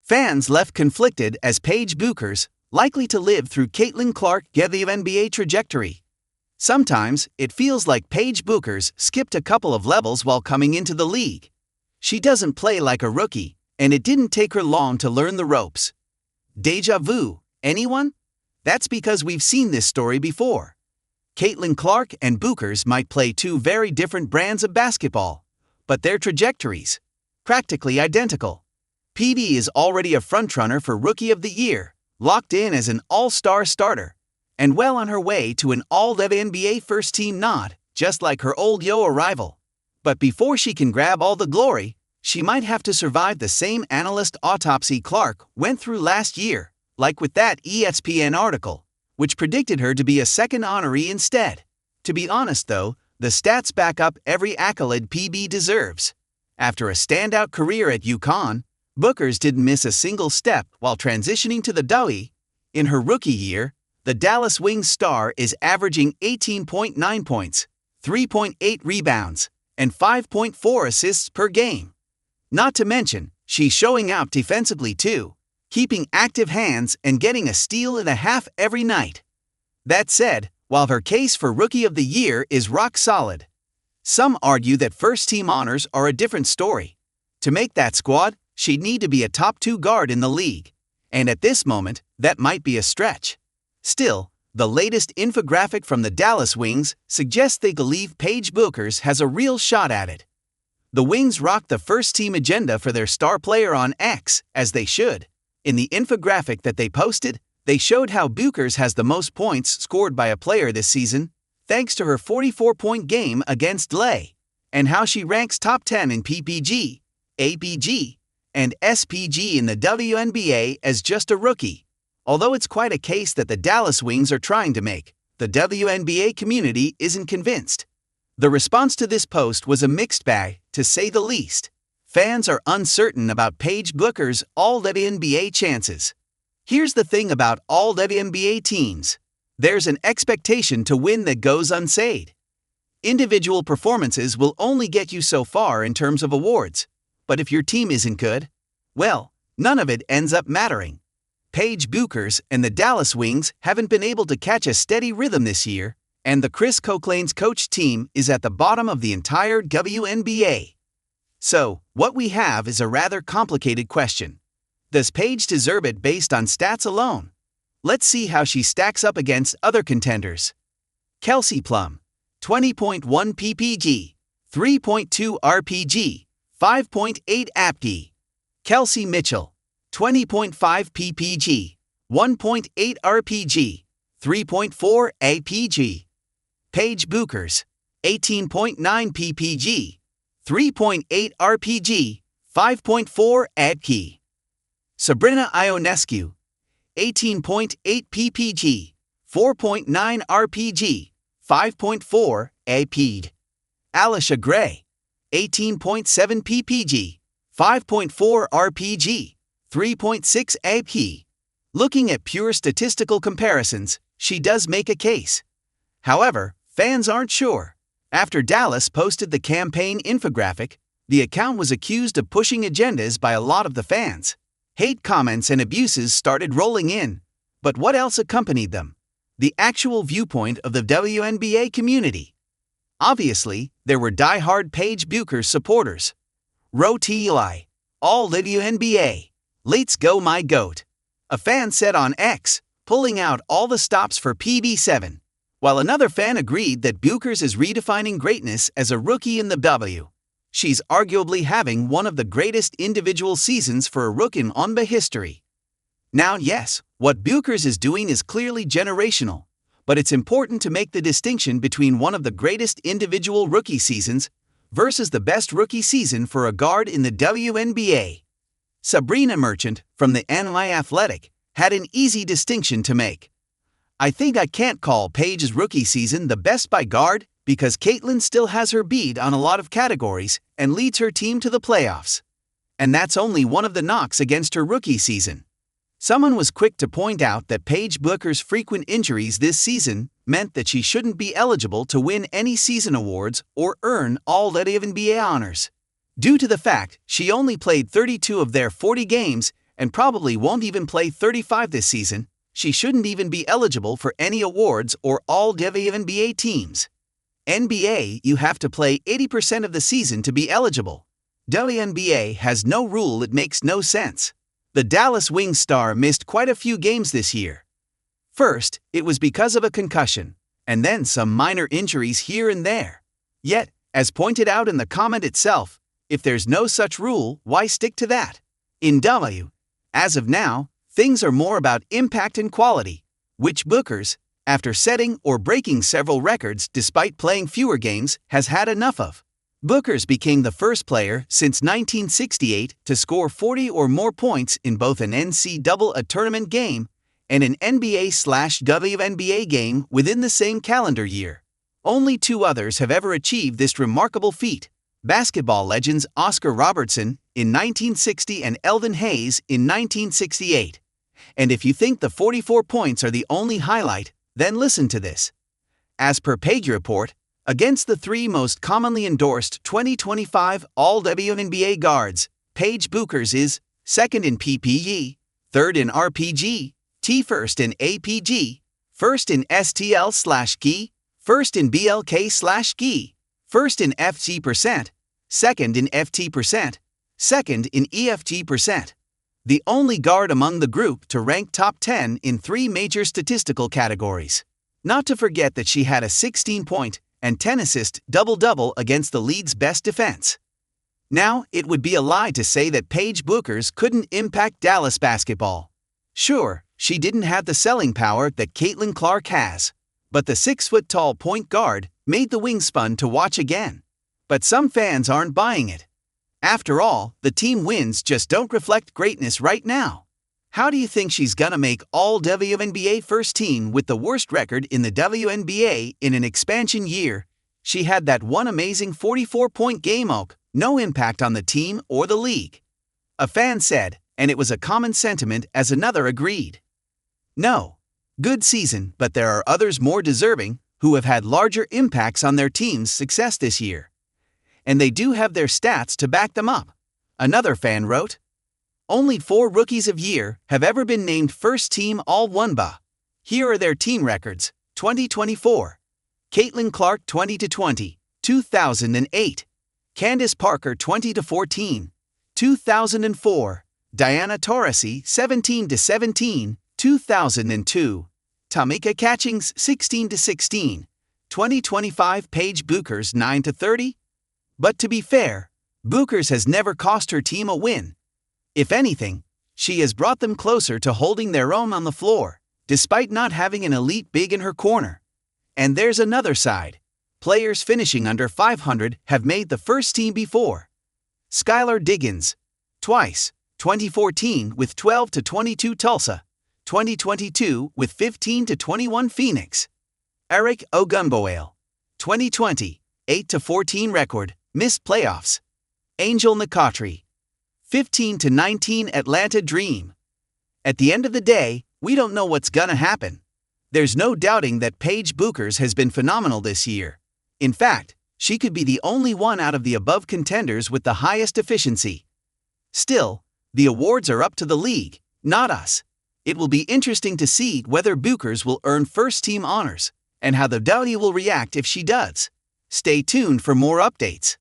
Fans left conflicted as Paige Bueckers, likely to live through Clark and the WNBA trajectory. Sometimes, it feels like Paige Bueckers skipped a couple of levels while coming into the league. She doesn't play like a rookie, and it didn't take her long to learn the ropes. Déjà vu, anyone? That's because we've seen this story before. Clark and Bueckers might play two very different brands of basketball, but their trajectories, practically identical. PB is already a frontrunner for Rookie of the Year, locked in as an all-star starter, and well on her way to an All-WNBA First Team nod, just like her old rival. But before she can grab all the glory, she might have to survive the same analyst autopsy Clark went through last year, like with that ESPN article, which predicted her to be a second honoree instead. To be honest though, the stats back up every accolade PB deserves. After a standout career at UConn, Bueckers didn't miss a single step while transitioning to the WNBA. In her rookie year, the Dallas Wings star is averaging 18.9 points, 3.8 rebounds, and 5.4 assists per game. Not to mention, she's showing out defensively too, keeping active hands and getting a steal and a half every night. That said, while her case for Rookie of the Year is rock solid, some argue that first-team honors are a different story. To make that squad, she'd need to be a top 2 guard in the league, and at this moment, that might be a stretch. Still, the latest infographic from the Dallas Wings suggests they believe Paige Bueckers has a real shot at it. The Wings rocked the first-team agenda for their star player on X, as they should. In the infographic that they posted, they showed how Bueckers has the most points scored by a player this season, thanks to her 44-point game against LA, and how she ranks top 10 in PPG, APG, and SPG in the WNBA as just a rookie. Although it's quite a case that the Dallas Wings are trying to make, the WNBA community isn't convinced. The response to this post was a mixed bag, to say the least. Fans are uncertain about Paige Bueckers' All-WNBA chances. Here's the thing about All-WNBA teams. There's an expectation to win that goes unsaid. Individual performances will only get you so far in terms of awards, but if your team isn't good, well, none of it ends up mattering. Paige Bueckers and the Dallas Wings haven't been able to catch a steady rhythm this year, and the Chris Coklane's coach team is at the bottom of the entire WNBA. So, what we have is a rather complicated question. Does Paige deserve it based on stats alone? Let's see how she stacks up against other contenders. Kelsey Plum, 20.1 ppg, 3.2 rpg, 5.8 apg. Kelsey Mitchell, 20.5 ppg, 1.8 rpg, 3.4 apg. Paige Bueckers, 18.9 ppg, 3.8 rpg, 5.4 apg. Sabrina Ionescu, 18.8 ppg, 4.9 rpg, 5.4 apg. Alicia Gray, 18.7 ppg, 5.4 rpg, 3.6 apg. Looking at pure statistical comparisons, she does make a case. However, fans aren't sure. After Dallas posted the campaign infographic, the account was accused of pushing agendas by a lot of the fans. Hate comments and abuses started rolling in. But what else accompanied them? The actual viewpoint of the WNBA community. Obviously, there were die-hard Paige Bueckers supporters. Rotili, All-WNBA, let's go my goat. A fan said on X, pulling out all the stops for PB7, while another fan agreed that Bueckers is redefining greatness as a rookie in the W. She's arguably having one of the greatest individual seasons for a rookie in WNBA history. Now yes, what Bueckers is doing is clearly generational, but it's important to make the distinction between one of the greatest individual rookie seasons versus the best rookie season for a guard in the WNBA. Sabrina Merchant, from the NY Athletic, had an easy distinction to make. I think I can't call Paige's rookie season the best by guard because Caitlin still has her bead on a lot of categories and leads her team to the playoffs. And that's only one of the knocks against her rookie season. Someone was quick to point out that Paige Bueckers' frequent injuries this season meant that she shouldn't be eligible to win any season awards or earn All-WNBA honors. Due to the fact she only played 32 of their 40 games and probably won't even play 35 this season, she shouldn't even be eligible for any awards or All-WNBA teams. NBA, you have to play 80% of the season to be eligible. WNBA has no rule. It makes no sense. The Dallas Wings star missed quite a few games this year. First, it was because of a concussion, and then some minor injuries here and there. Yet, as pointed out in the comment itself, if there's no such rule, why stick to that? In W, as of now, things are more about impact and quality, which Bueckers, after setting or breaking several records despite playing fewer games, has had enough of. Bueckers became the first player since 1968 to score 40 or more points in both an NCAA tournament game and an NBA/WNBA game within the same calendar year. Only two others have ever achieved this remarkable feat: basketball legends Oscar Robertson in 1960 and Eldon Hayes in 1968. And if you think the 44 points are the only highlight, then listen to this. As per Paige report, against the three most commonly endorsed 2025 All-WNBA guards, Paige Bueckers is second in PPG, third in RPG, first in APG, first in STL/GI, first in BLK/GI, first in FG%, second in FT%, second in EFG%. The only guard among the group to rank top 10 in three major statistical categories. Not to forget that she had a 16-point and 10-assist double-double against the league's best defense. Now, it would be a lie to say that Paige Bueckers couldn't impact Dallas basketball. Sure, she didn't have the selling power that Caitlin Clark has, but the 6-foot-tall point guard made the Wings fun to watch again. But some fans aren't buying it. After all, the team wins just don't reflect greatness right now. How do you think she's gonna make All-WNBA First Team with the worst record in the WNBA in an expansion year? She had that one amazing 44-point game. No impact on the team or the league. A fan said, and it was a common sentiment as another agreed. No. Good season, but there are others more deserving who have had larger impacts on their team's success this year. And they do have their stats to back them up. Another fan wrote, only 4 rookies of year have ever been named first team All-WNBA. Here are their team records: 2024. Caitlin Clark 20-20, 2008. Candace Parker 20-14, 2004. Diana Taurasi 17-17, 2002. Tamika Catchings 16-16, 2025. Paige Bueckers 9-30. But to be fair, Bueckers has never cost her team a win. If anything, she has brought them closer to holding their own on the floor, despite not having an elite big in her corner. And there's another side. Players finishing under 500 have made the first team before. Skylar Diggins, twice, 2014 with 12-22 Tulsa, 2022 with 15-21 Phoenix. Eric Ogunboale, 2020, 8-14 record, missed playoffs. Angel Nicotri, 15-19 Atlanta Dream. At the end of the day, we don't know what's gonna happen. There's no doubting that Paige Bueckers has been phenomenal this year. In fact, she could be the only one out of the above contenders with the highest efficiency. Still, the awards are up to the league, not us. It will be interesting to see whether Bueckers will earn first-team honors, and how the W will react if she does. Stay tuned for more updates.